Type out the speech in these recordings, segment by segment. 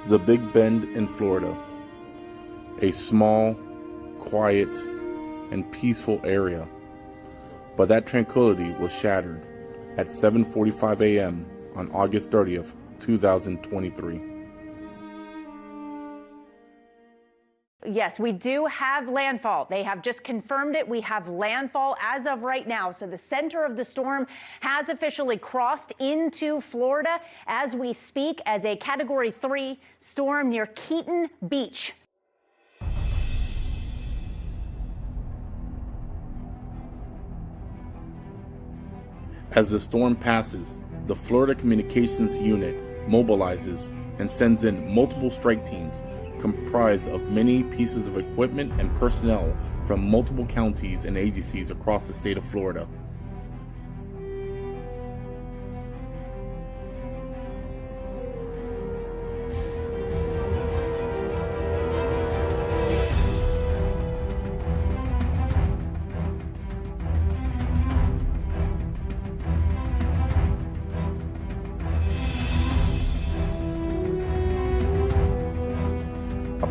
the Big Bend in Florida, a small, quiet, and peaceful area. But that tranquility was shattered at 7:45 a.m. on August 30th, 2023. Yes, we do have landfall. They have just confirmed it. We have landfall as of right now. So the center of the storm has officially crossed into Florida as we speak as a Category 3 storm near Keaton Beach. As the storm passes, the Florida Communications Unit mobilizes and sends in multiple strike teams comprised of many pieces of equipment and personnel from multiple counties and agencies across the state of Florida.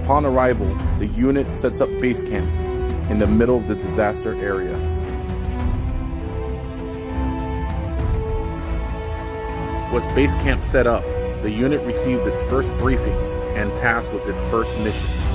Upon arrival, the unit sets up base camp in the middle of the disaster area. Once base camp set up, the unit receives its first briefings and tasked with its first mission.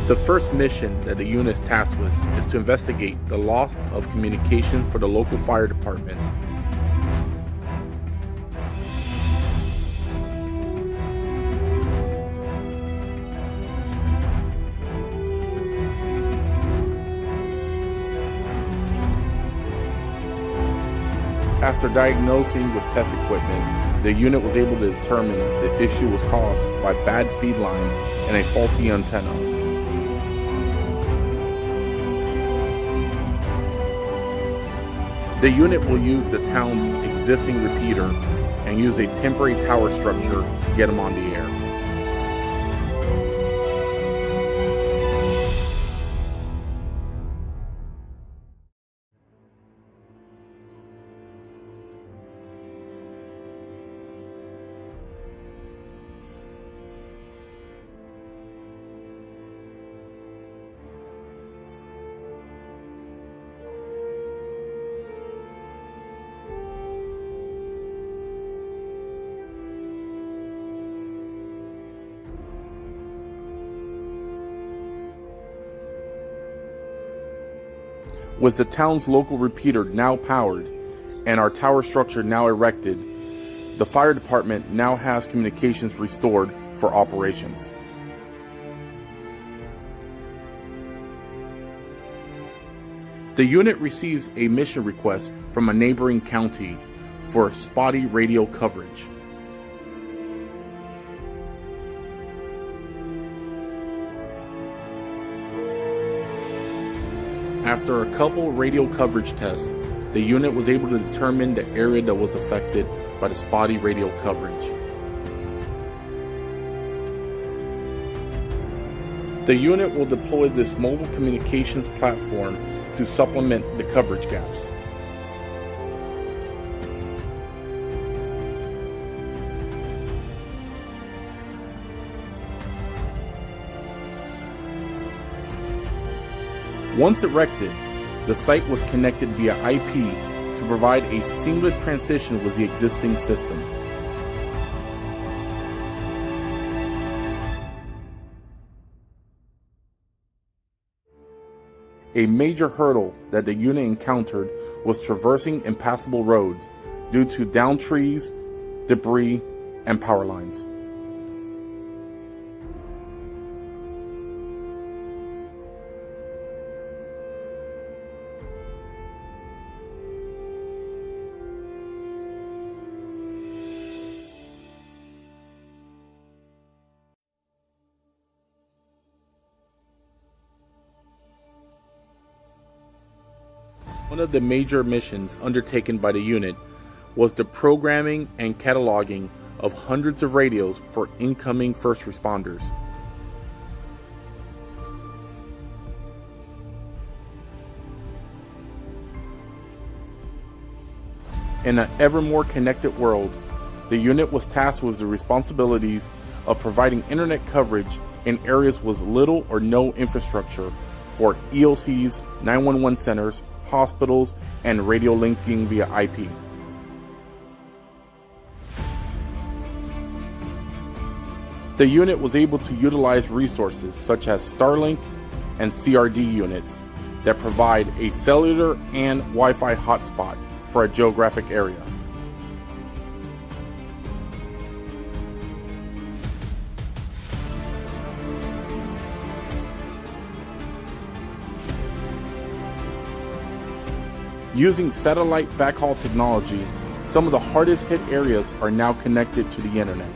The first mission that the unit is tasked with is to investigate the loss of communication for the local fire department. After diagnosing with test equipment, the unit was able to determine the issue was caused by bad feed line and a faulty antenna. The unit will use the town's existing repeater and use a temporary tower structure to get them on the air. With the town's local repeater now powered and our tower structure now erected, the fire department now has communications restored for operations. The unit receives a mission request from a neighboring county for spotty radio coverage. After a couple radio coverage tests, the unit was able to determine the area that was affected by the spotty radio coverage. The unit will deploy this mobile communications platform to supplement the coverage gaps. Once erected, the site was connected via IP to provide a seamless transition with the existing system. A major hurdle that the unit encountered was traversing impassable roads due to downed trees, debris, and power lines. One of the major missions undertaken by the unit was the programming and cataloging of hundreds of radios for incoming first responders. In an ever more connected world, the unit was tasked with the responsibilities of providing internet coverage in areas with little or no infrastructure for EOCs, 911 centers, hospitals, and radio linking via IP. The unit was able to utilize resources such as Starlink and CRD units that provide a cellular and Wi-Fi hotspot for a geographic area. Using satellite backhaul technology, some of the hardest hit areas are now connected to the internet.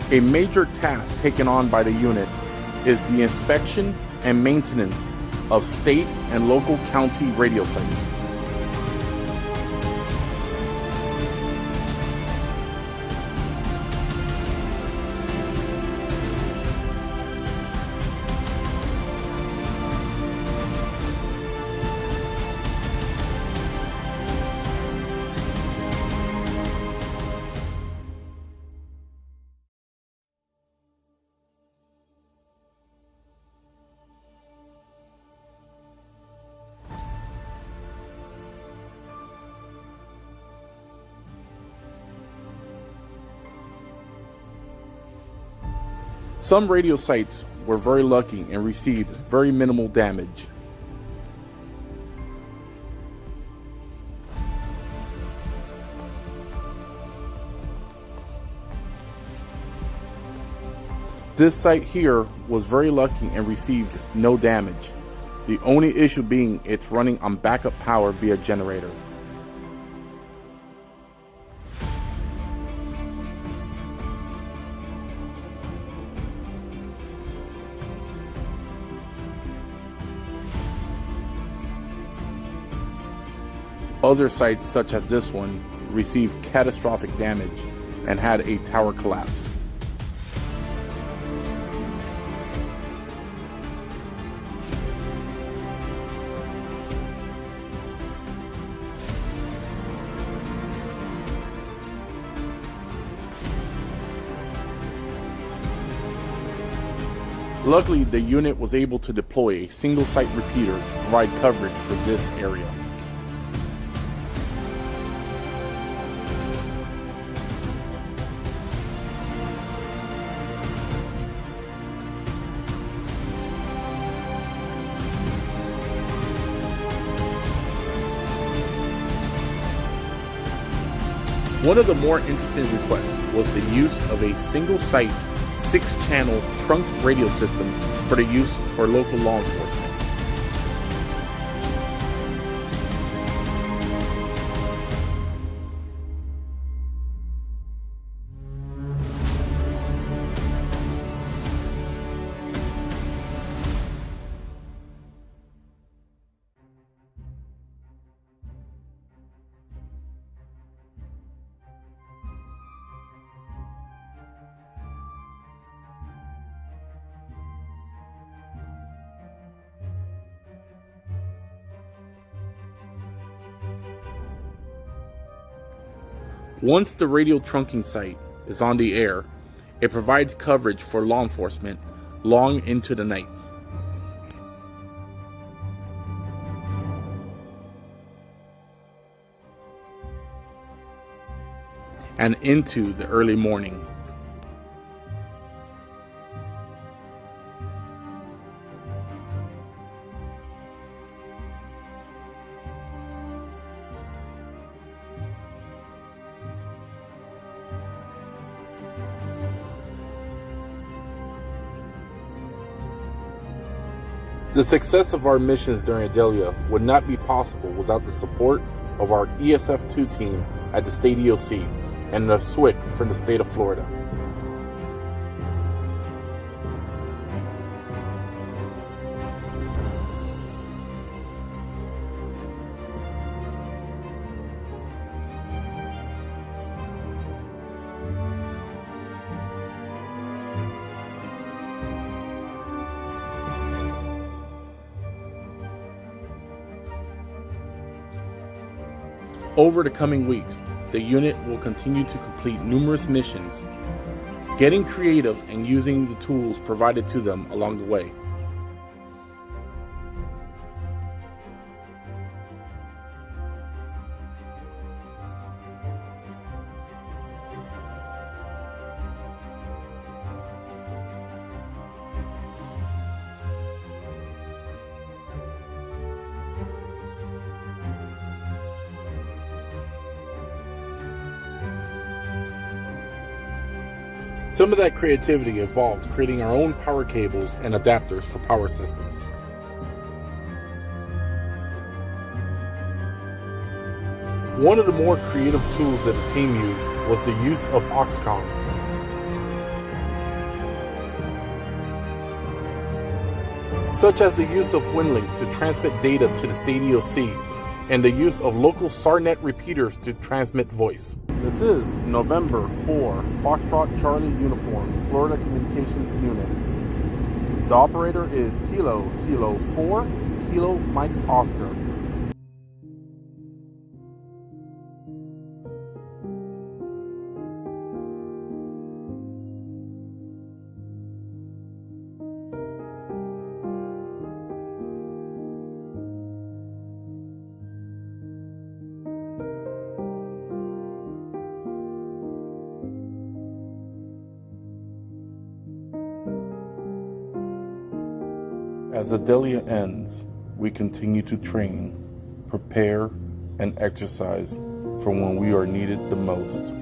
A major task taken on by the unit is the inspection and maintenance of state and local county radio sites. Some radio sites were very lucky and received very minimal damage. This site here was very lucky and received no damage. The only issue being it's running on backup power via generator. Other sites, such as this one, received catastrophic damage and had a tower collapse. Luckily, the unit was able to deploy a single site repeater to provide coverage for this area. One of the more interesting requests was the use of a single site 6-channel trunk radio system for the use for local law enforcement. Once the radio trunking site is on the air, it provides coverage for law enforcement long into the night. And into the early morning. The success of our missions during Idalia would not be possible without the support of our ESF2 team at the State EOC, and a SWIC for the state of Florida. Over the coming weeks, the unit will continue to complete numerous missions, getting creative and using the tools provided to them along the way. Some of that creativity involved creating our own power cables and adapters for power systems. One of the more creative tools that the team used was the use of FLCOMU. Such as the use of WinLink to transmit data to the state EOC, and the use of local SARnet repeaters to transmit voice. This is November 4, Foxtrot Charlie Uniform, Florida Communications Unit. The operator is Kilo 4, Kilo Mike Oscar. As Idalia ends, we continue to train, prepare, and exercise for when we are needed the most.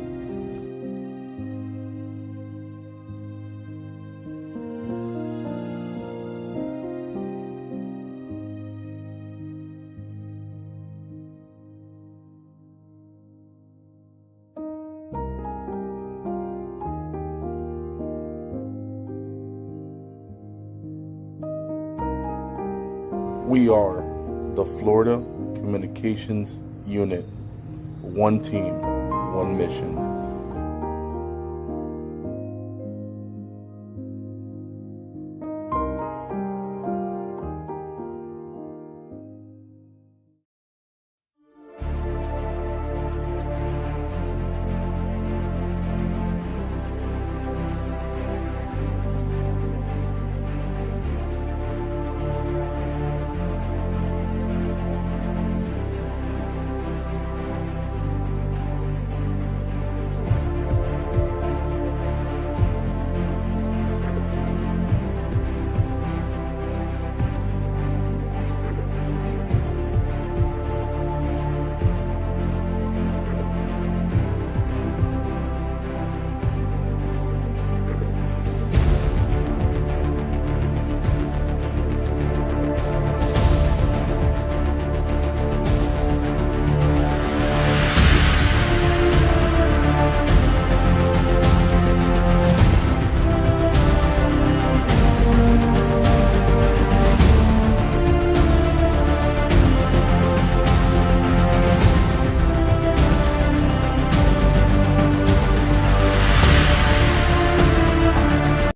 We are the Florida Communications Unit. One team, one mission.